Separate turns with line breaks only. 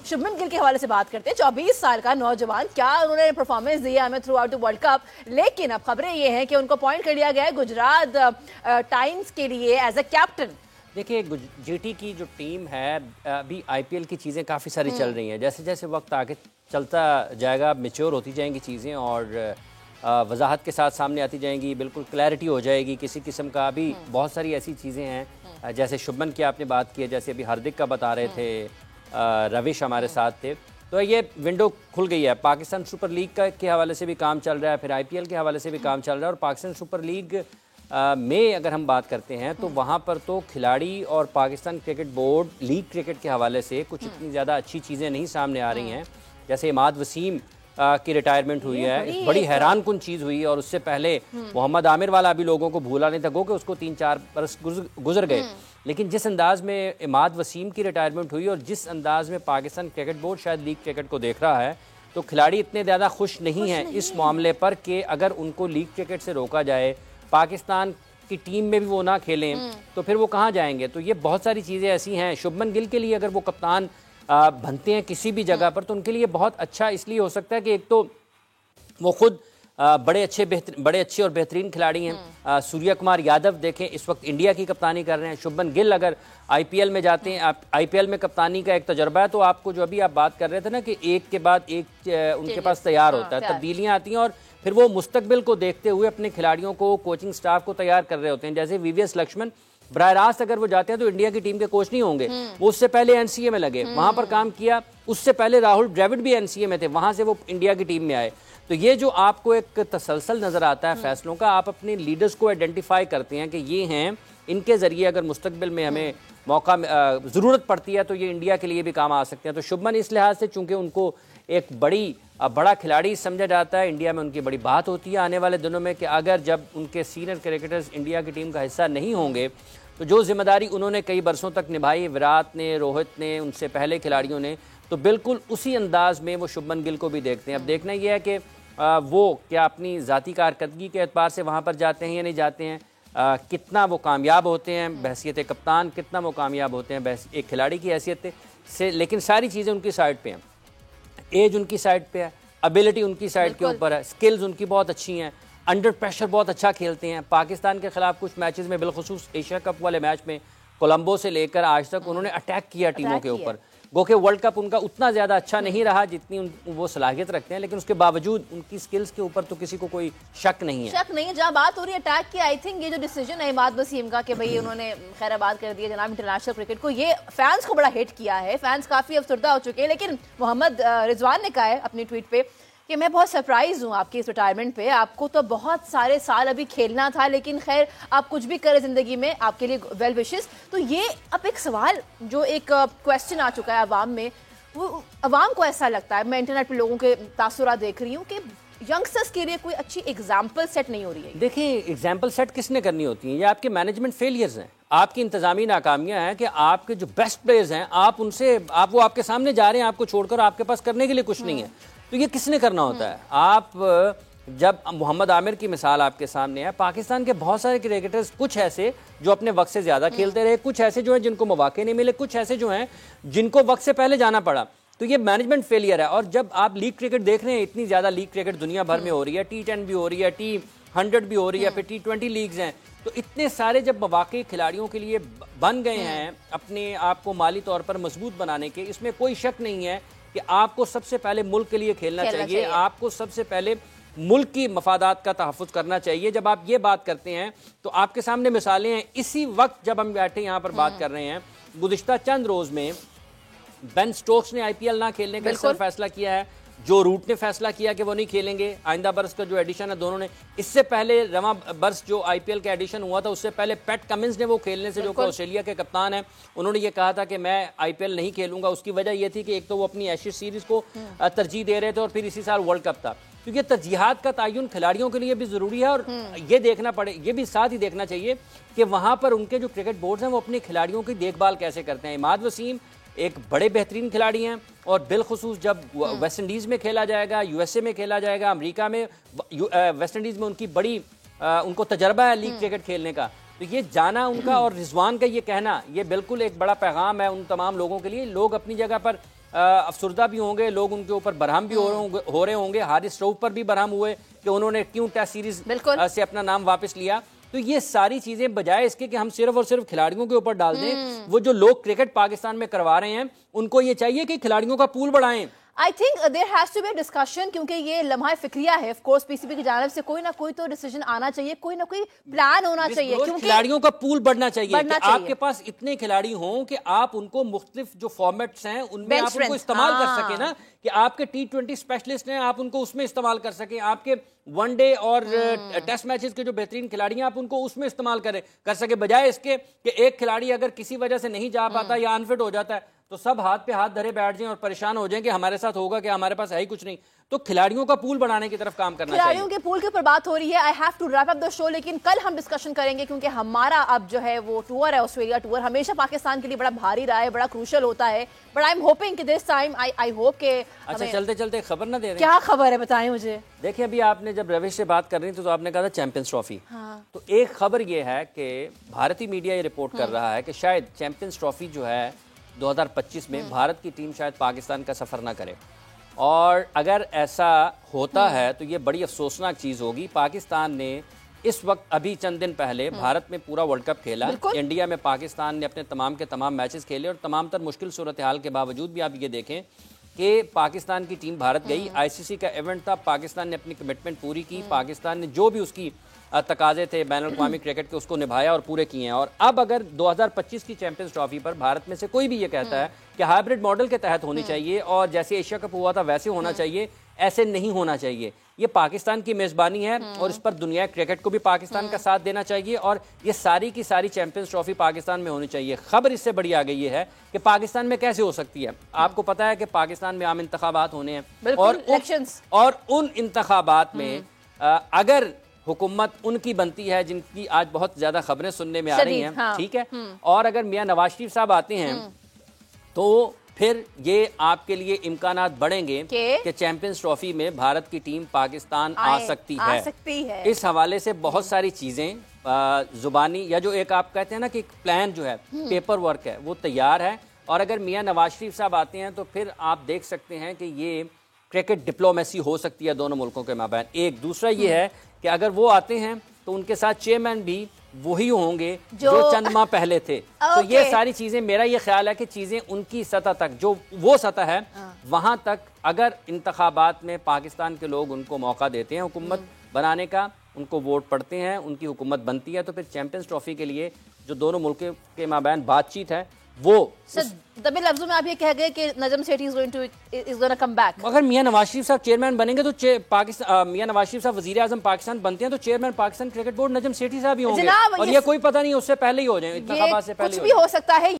शुभमन गिल के हवाले से बात करते हैं। 24 साल का नौजवान, क्या उन्होंने परफॉर्मेंस दी है हमें through out the world cup. लेकिन अब खबरें ये हैं कि उनको अपॉइंट कर लिया गया है गुजरात टाइम्स के लिए एज अ कैप्टन।
देखिए, जीटी की जो टीम है, अभी आईपीएल की चीज़ें काफ़ी सारी चल रही हैं। जैसे जैसे वक्त आगे चलता जाएगा, मैच्योर होती जाएंगी चीज़ें और वजाहत के साथ सामने आती जाएंगी, बिल्कुल क्लैरिटी हो जाएगी किसी किस्म का। अभी बहुत सारी ऐसी चीज़ें हैं, जैसे शुभमन की आपने बात की है, जैसे अभी हार्दिक का बता रहे थे, रविश हमारे साथ थे, तो ये विंडो खुल गई है। पाकिस्तान सुपर लीग का के हवाले से भी काम चल रहा है, फिर आईपीएल के हवाले से भी काम चल रहा है। और पाकिस्तान सुपर लीग में अगर हम बात करते हैं तो वहाँ पर तो खिलाड़ी और Pakistan cricket board league cricket के हवाले से कुछ इतनी ज़्यादा अच्छी चीज़ें नहीं सामने आ रही हैं। जैसे इमाद वसीम की रिटायरमेंट हुई है, बड़ी हैरान कुन चीज़ हुई है। और उससे पहले मोहम्मद आमिर वाला अभी लोगों को भूला नहीं था, गो कि उसको 3-4 बरस गुजर गए। लेकिन जिस अंदाज में इमाद वसीम की रिटायरमेंट हुई और जिस अंदाज में पाकिस्तान क्रिकेट बोर्ड शायद लीग क्रिकेट को देख रहा है, तो खिलाड़ी इतने ज़्यादा खुश नहीं हैं इस मामले पर कि अगर उनको लीग क्रिकेट से रोका जाए, पाकिस्तान की टीम में भी वो ना खेलें, तो फिर वो कहाँ जाएंगे। तो ये बहुत सारी चीज़ें ऐसी हैं। शुभमन गिल के लिए अगर वो कप्तान बनते हैं किसी भी जगह पर, तो उनके लिए बहुत अच्छा इसलिए हो सकता है कि एक तो वो खुद बड़े अच्छे और बेहतरीन खिलाड़ी हैं। सूर्य कुमार यादव देखें, इस वक्त इंडिया की कप्तानी कर रहे हैं। शुभमन गिल अगर आईपीएल में जाते हैं, आप आईपीएल में कप्तानी का एक तजर्बा है, तो आपको जो अभी आप बात कर रहे थे ना कि एक के बाद एक उनके पास तैयार होता है, तब्दीलियाँ आती हैं और फिर वो मुस्तकबिल को देखते हुए अपने खिलाड़ियों को, कोचिंग स्टाफ को तैयार कर रहे होते हैं। जैसे वीवीएस लक्ष्मण बराह रास्त अगर वो जाते हैं तो इंडिया की टीम के कोच नहीं होंगे, वो उससे पहले एनसीए में लगे, वहां पर काम किया। उससे पहले राहुल द्रविड़ भी एनसीए में थे, वहां से वो इंडिया की टीम में आए। तो ये जो आपको एक तसलसल नजर आता है फैसलों का, आप अपने लीडर्स को आइडेंटिफाई करते हैं कि ये हैं, इनके जरिए अगर मुस्तकबिल में हमें मौका ज़रूरत पड़ती है तो ये इंडिया के लिए भी काम आ सकते हैं। तो शुभमन इस लिहाज से चूंकि उनको एक बड़ा खिलाड़ी समझा जाता है, इंडिया में उनकी बड़ी बात होती है आने वाले दिनों में कि अगर जब उनके सीनियर क्रिकेटर्स इंडिया की टीम का हिस्सा नहीं होंगे तो जो जिम्मेदारी उन्होंने कई बरसों तक निभाई, विराट ने, रोहित ने, उनसे पहले खिलाड़ियों ने, तो बिल्कुल उसी अंदाज में वो शुभमन गिल को भी देखते हैं। अब देखना यह है कि वो क्या अपनी ज़ाती कारकर्दगी के एतबार से वहाँ पर जाते हैं या नहीं जाते हैं, कितना वो कामयाब होते हैं बहैसियत कप्तान, कितना वो कामयाब होते हैं एक खिलाड़ी की हैसियत से। लेकिन सारी चीज़ें उनकी साइड पे हैं, एज उनकी साइड पे है, एबिलिटी उनकी साइड के ऊपर है, स्किल्स उनकी बहुत अच्छी हैं, अंडर प्रेशर बहुत अच्छा खेलते हैं। पाकिस्तान के खिलाफ कुछ मैचेस में, बिलखुसूस एशिया कप वाले मैच में, कोलंबो से लेकर आज तक उन्होंने अटैक किया टीमों के ऊपर। गो के वर्ल्ड कप उनका उतना ज़्यादा अच्छा नहीं रहा जितनी वो सलाहियत रखते हैं, लेकिन उसके बावजूद उनकी स्किल्स के ऊपर तो किसी को कोई शक नहीं है।
जहाँ बात हो रही है अटैक की, आई थिंक ये जो डिसीजन है इमाद वसीम का कि भाई उन्होंने खैराबाद कर दिया जनाब इंटरनेशनल क्रिकेट को, ये फैंस को बड़ा हिट किया है। फैंस काफ़ी अफसरदा हो चुके हैं। लेकिन मोहम्मद रिजवान ने कहा है अपनी ट्वीट पे कि मैं बहुत सरप्राइज हूँ आपकी इस रिटायरमेंट पे। आपको तो बहुत सारे साल अभी खेलना था, लेकिन खैर आप कुछ भी करें ज़िंदगी में, आपके लिए वेल विशेस। तो ये अब एक सवाल, जो एक क्वेश्चन आ चुका है अवाम में, वो अवाम को ऐसा लगता है, मैं इंटरनेट पे लोगों के तासुरात देख रही हूँ कि यंगस्टर्स के लिए कोई अच्छी एग्जाम्पल सेट नहीं हो रही है।
देखिए, एग्जाम्पल सेट किसने करनी होती है? ये आपके मैनेजमेंट फेलियर्स हैं, आपकी इंतजामी नाकामियां हैं कि आपके जो बेस्ट प्लेयर्स हैं, आप वो आपके सामने जा रहे हैं, आपको छोड़कर आपके पास करने के लिए कुछ नहीं है। तो ये किसने करना होता है? आप जब मोहम्मद आमिर की मिसाल आपके सामने है, पाकिस्तान के बहुत सारे क्रिकेटर्स, कुछ ऐसे जो अपने वक्त से ज़्यादा खेलते रहे, कुछ ऐसे जो हैं जिनको मौके नहीं मिले, कुछ ऐसे जो हैं जिनको वक्त से पहले जाना पड़ा। तो ये मैनेजमेंट फेलियर है। और जब आप लीग क्रिकेट देख रहे हैं, इतनी ज़्यादा लीग क्रिकेट दुनिया भर में हो रही है, T10 भी हो रही है, T100 भी हो रही है, फिर T20 लीग्स हैं, तो इतने सारे जब मौके खिलाड़ियों के लिए बन गए हैं अपने आप को माली तौर पर मजबूत बनाने के, इसमें कोई शक नहीं है कि आपको सबसे पहले मुल्क के लिए खेलना चाहिए। आपको सबसे पहले मुल्क की मफादात का तहफ़्फ़ुज़ करना चाहिए। जब आप ये बात करते हैं तो आपके सामने मिसालें हैं। इसी वक्त जब हम बैठे यहाँ पर बात कर रहे हैं, गुज़िश्ता चंद रोज़ में बेन स्टोक्स ने आईपीएल ना खेलने का फैसला किया है, जो रूट ने फैसला किया कि वो नहीं खेलेंगे। आइंदा बरस का जो एडिशन है दोनों ने, इससे पहले रवा बरस जो आईपीएल का एडिशन हुआ था उससे पहले पैट कमिंस ने वो खेलने से, जो कि ऑस्ट्रेलिया के कप्तान हैं, उन्होंने ये कहा था कि मैं आईपीएल नहीं खेलूंगा। उसकी वजह ये थी कि एक तो वो अपनी एशेज सीरीज को तरजीह दे रहे थे और फिर इसी साल वर्ल्ड कप था, क्योंकि तरजीहात का तयन खिलाड़ियों के लिए भी ज़रूरी है। और ये देखना पड़े, ये भी साथ ही देखना चाहिए कि वहाँ पर उनके जो क्रिकेट बोर्ड्स हैं वो अपने खिलाड़ियों की देखभाल कैसे करते हैं। इमाद वसीम एक बड़े बेहतरीन खिलाड़ी हैं और बिलखुसूस जब वेस्ट इंडीज़ में खेला जाएगा, यूएसए में खेला जाएगा, अमेरिका में, वेस्ट इंडीज़ में उनकी बड़ी उनको तजर्बा है लीग क्रिकेट खेलने का, तो ये जाना उनका और रिजवान का ये कहना, ये बिल्कुल एक बड़ा पैगाम है उन तमाम लोगों के लिए। लोग अपनी जगह पर अफसुर्दा भी होंगे, लोग उनके ऊपर बरहम भी हो रहे होंगे। हारिस रऊफ पर भी बरहम हुए कि उन्होंने क्यों टेस्ट सीरीज से अपना नाम वापस लिया। तो ये सारी चीजें बजाय इसके कि हम सिर्फ और सिर्फ खिलाड़ियों के ऊपर डाल दें, वो जो लोग क्रिकेट पाकिस्तान में करवा रहे हैं उनको ये चाहिए कि खिलाड़ियों का पूल बढ़ाएं।
I think there has to be a discussion, क्योंकि ये लम्हा फिक्रिया है। ऑफ कोर्स पीसीबी की जानिब से कोई ना कोई तो डिसीजन आना चाहिए, कोई ना कोई प्लान होना चाहिए, क्योंकि
खिलाड़ियों का पूल बढ़ना चाहिए कि आपके पास इतने खिलाड़ी हों कि आप उनको मुख्तलिफ जो फॉर्मेट्स हैं उनमें आप उनको इस्तेमाल कर सकें ना, कि आपके T20 स्पेशलिस्ट हैं आप उनको उसमें इस्तेमाल कर सकें, आपके वनडे और टेस्ट मैचेस के जो बेहतरीन खिलाड़ी हैं आप उनको उसमें इस्तेमाल कर सके, बजाय इसके कि एक खिलाड़ी अगर किसी वजह से नहीं जा पाता या अनफिट हो जाता है तो सब हाथ पे हाथ धरे बैठ जाएं और परेशान हो जाएं कि हमारे साथ होगा कि हमारे पास है ही कुछ नहीं। तो खिलाड़ियों का पूल बढ़ाने की तरफ काम करना चाहिए।
खिलाड़ियों के पूल के ऊपर बात हो रही है। I have to wrap up the show, लेकिन कल हम डिस्कशन करेंगे, क्योंकि हमारा अब जो है वो टूर है, ऑस्ट्रेलिया टूर, हमेशा पाकिस्तान के लिए बड़ा भारी रहा है, बड़ा क्रूशियल होता है। बट आई एम होपिंग कि दिस टाइम आई होप के
अच्छा चलते चलते खबर ना दे रहे।
क्या खबर है बताएं मुझे।
देखिए अभी आपने जब रविश से बात कर रही थी तो आपने कहा था चैंपियंस ट्रॉफी। तो एक खबर ये है कि भारतीय मीडिया ये रिपोर्ट कर रहा है कि शायद चैंपियंस ट्रॉफी जो है 2025 में भारत की टीम शायद पाकिस्तान का सफर ना करे, और अगर ऐसा होता है तो ये बड़ी अफसोसनाक चीज़ होगी। पाकिस्तान ने इस वक्त अभी चंद दिन पहले भारत में पूरा वर्ल्ड कप खेला, इंडिया में पाकिस्तान ने अपने तमाम के तमाम मैचेस खेले और तमाम तर मुश्किल सूरत हाल के बावजूद भी आप ये देखें कि पाकिस्तान की टीम भारत गई। आईसीसी का इवेंट था, पाकिस्तान ने अपनी कमिटमेंट पूरी की, पाकिस्तान ने जो भी उसकी तकाजे थे बैनुल-अक़वामी क्रिकेट के उसको निभाया और पूरे किए हैं। और अब अगर 2025 की चैंपियंस ट्रॉफी पर भारत में से कोई भी ये कहता है कि हाइब्रिड मॉडल के तहत होनी चाहिए और जैसे एशिया कप हुआ था वैसे होना चाहिए, ऐसे नहीं होना चाहिए। ये पाकिस्तान की मेज़बानी है और इस पर दुनिया क्रिकेट को भी पाकिस्तान का साथ देना चाहिए और ये सारी की सारी चैंपियंस ट्रॉफी पाकिस्तान में होनी चाहिए। खबर इससे बड़ी आ गई है कि पाकिस्तान में कैसे हो सकती है। आपको पता है कि पाकिस्तान में आम इंतखाबात होने हैं और उन इंतखाबात में अगर हुकूमत उनकी बनती है जिनकी आज बहुत ज्यादा खबरें सुनने में आ रही हैं, ठीक है, और अगर मियां नवाज शरीफ साहब आते हैं तो फिर ये आपके लिए इम्कानात बढ़ेंगे कि चैंपियंस ट्रॉफी में भारत की टीम पाकिस्तान आ सकती है। इस हवाले से बहुत सारी चीजें जुबानी या जो एक आप कहते हैं ना कि प्लान जो है, पेपर वर्क है, वो तैयार है। और अगर मियां नवाज शरीफ साहब आते हैं तो फिर आप देख सकते हैं कि ये क्रिकेट डिप्लोमेसी हो सकती है दोनों मुल्कों के माबैन। एक दूसरा ये है कि अगर वो आते हैं तो उनके साथ चेयरमैन भी वही होंगे जो चंद माह पहले थे। तो ये सारी चीजें, मेरा ये ख्याल है कि चीजें उनकी सतह तक, जो वो सतह है वहां तक अगर इंतखाबात में पाकिस्तान के लोग उनको मौका देते हैं हुकूमत बनाने का, उनको वोट पड़ते हैं, उनकी हुकूमत बनती है, तो फिर चैंपियंस ट्रॉफी के लिए जो दोनों मुल्कों के माबैन बातचीत है वो
दबे लफ्जों में आप ये कह गए कि Najam Sethi is going come back.
अगर मियां नवाज शरीफ साहब चेयरमैन बनेंगे तो पाकिस्तान, मियां नवाज शरीफ साहब वजीर आजम पाकिस्तान बनते हैं तो chairman Pakistan cricket board Najam Sethi साहब ही होंगे और ये कोई पता नहीं उससे पहले ही हो जाए, इंतखाबात से पहले
कुछ भी हो सकता है।